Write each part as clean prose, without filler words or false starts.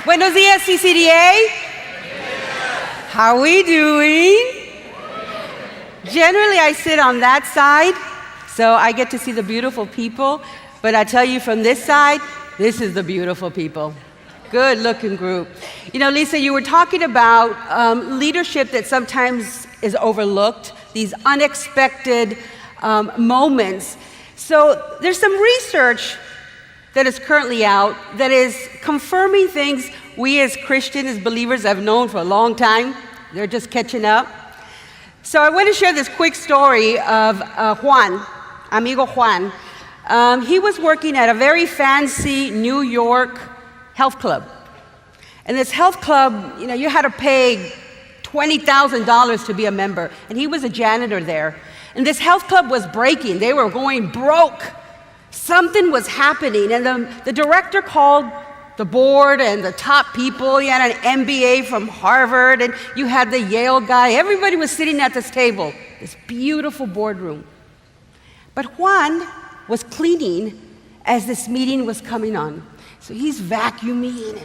Buenos dias, CCDA. How we doing? Generally, I sit on that side, so I get to see the beautiful people. But I tell you, from this side, this is the beautiful people. Good looking group. You know, Lisa, you were talking about leadership that sometimes is overlooked, these unexpected moments. So there's some research that is currently out that is confirming things we as Christians, as believers, have known for a long time. They're just catching up. So I want to share this quick story of Juan, amigo Juan. He was working at a very fancy New York health club. And this health club, you know, you had to pay $20,000 to be a member. And he was a janitor there. And this health club was breaking. They were going broke. Something was happening. And the director called the board and the top people. You had an MBA from Harvard, and you had the Yale guy. Everybody was sitting at this table, this beautiful boardroom. But Juan was cleaning as this meeting was coming on. So he's vacuuming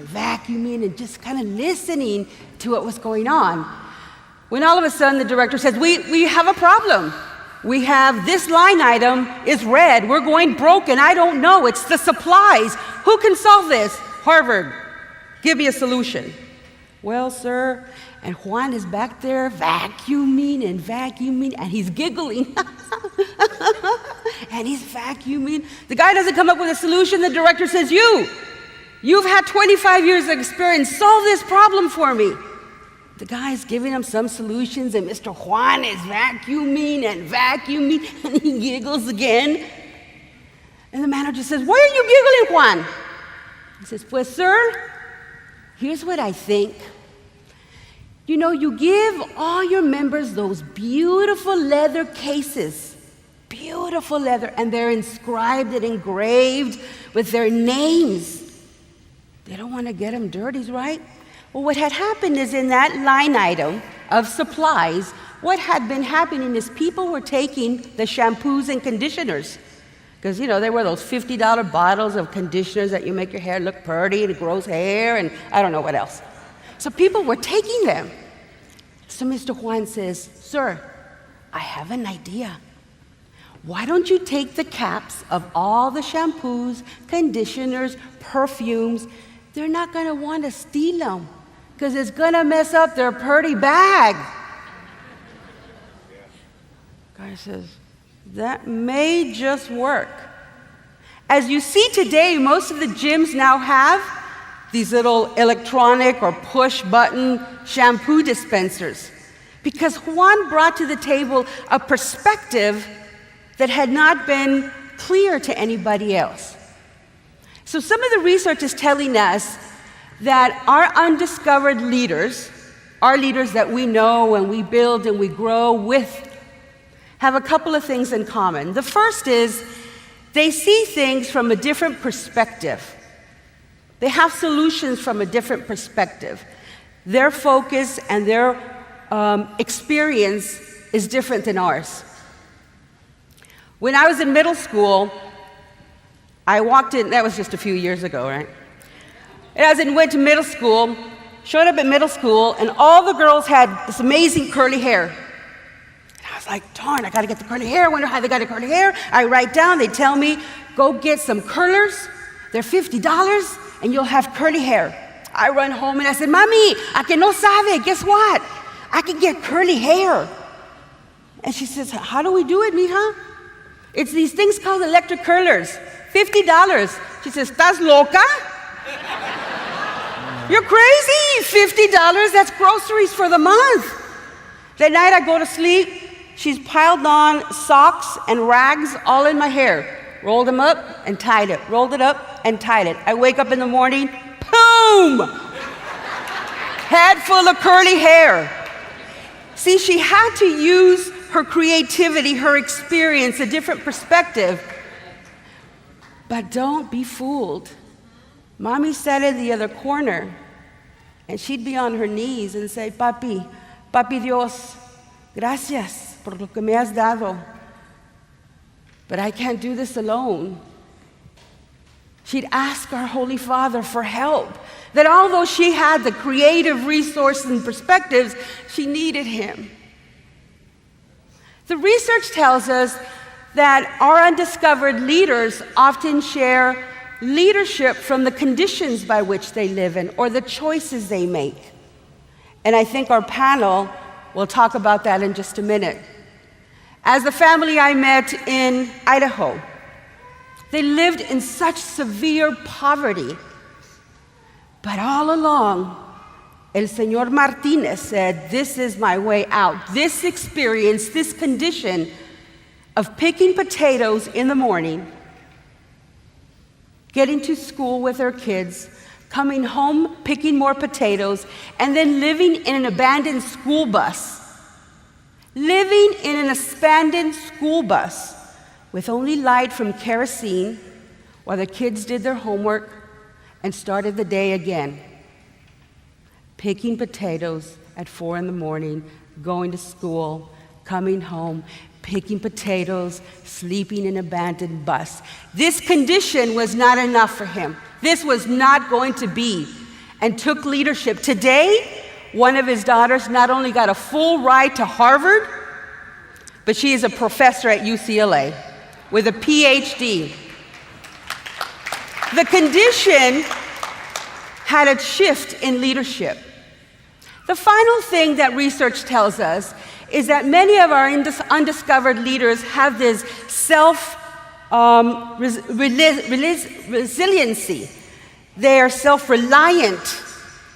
and just kind of listening to what was going on. When all of a sudden the director says, we have a problem. We have this line item is red. We're going broke, and I don't know. It's the supplies. Who can solve this? Harvard, give me a solution. Well, sir, and Juan is back there vacuuming, and he's giggling. And he's vacuuming. The guy doesn't come up with a solution. The director says, you've had 25 years of experience. Solve this problem for me. The guy's giving him some solutions, and Mr. Juan is vacuuming, and he giggles again. And the manager says, why are you giggling, Juan? He says, pues, sir, here's what I think. You know, you give all your members those beautiful leather cases, beautiful leather, and they're inscribed and engraved with their names. They don't want to get them dirty, right? Well, what had happened is in that line item of supplies, what had been happening is people were taking the shampoos and conditioners. Because, you know, there were those $50 bottles of conditioners that you make your hair look pretty and it grows hair and I don't know what else. So people were taking them. So Mr. Juan says, sir, I have an idea. Why don't you take the caps of all the shampoos, conditioners, perfumes? They're not going to want to steal them because it's going to mess up their pretty bag. Guy says, that may just work. As you see today, most of the gyms now have these little electronic or push button shampoo dispensers because Juan brought to the table a perspective that had not been clear to anybody else. So some of the research is telling us that our undiscovered leaders, our leaders that we know and we build and we grow with, have a couple of things in common. The first is they see things from a different perspective. They have solutions from a different perspective. Their focus and their experience is different than ours. When I was in middle school, I walked in, that was just a few years ago, right? And went to middle school, showed up at middle school, and all the girls had this amazing curly hair. I was like, darn, I gotta get the curly hair. I wonder how they got the curly hair. I write down, they tell me, go get some curlers. They're $50 and you'll have curly hair. I run home and I said, Mami, a que no sabe, guess what? I can get curly hair. And she says, how do we do it, mija? It's these things called electric curlers, $50. She says, ¿Estás loca? You're crazy, $50, that's groceries for the month. That night I go to sleep, she's piled on socks and rags all in my hair. Rolled them up and tied it, rolled it up and tied it. I wake up in the morning, boom! Head full of curly hair. See, she had to use her creativity, her experience, a different perspective. But don't be fooled. Mommy sat in the other corner, and she'd be on her knees and say, Papi Dios, gracias por lo que me has dado. But I can't do this alone. She'd ask our Holy Father for help. That although she had the creative resources and perspectives, she needed him. The research tells us that our undiscovered leaders often share leadership from the conditions by which they live in or the choices they make. And I think our panel will talk about that in just a minute. As the family I met in Idaho, they lived in such severe poverty. But all along, El Señor Martinez said, this is my way out. This experience, this condition of picking potatoes in the morning, getting to school with their kids, coming home, picking more potatoes, and then living in an abandoned school bus. Living in an abandoned school bus with only light from kerosene while the kids did their homework and started the day again. Picking potatoes at 4 a.m, going to school, coming home, picking potatoes, sleeping in an abandoned bus. This condition was not enough for him. This was not going to be, and took leadership. Today, one of his daughters not only got a full ride to Harvard, but she is a professor at UCLA with a PhD. The condition had a shift in leadership. The final thing that research tells us is that many of our undiscovered leaders have this resiliency. They are self-reliant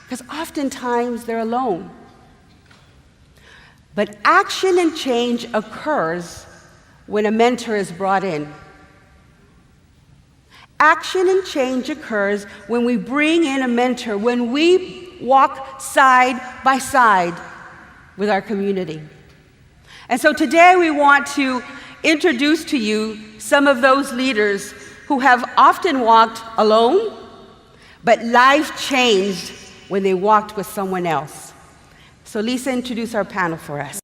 because oftentimes they're alone. But action and change occurs when a mentor is brought in. Action and change occurs when we bring in a mentor, when we walk side by side with our community. And so today we want to introduce to you some of those leaders who have often walked alone, but life changed when they walked with someone else. So Lisa, introduce our panel for us.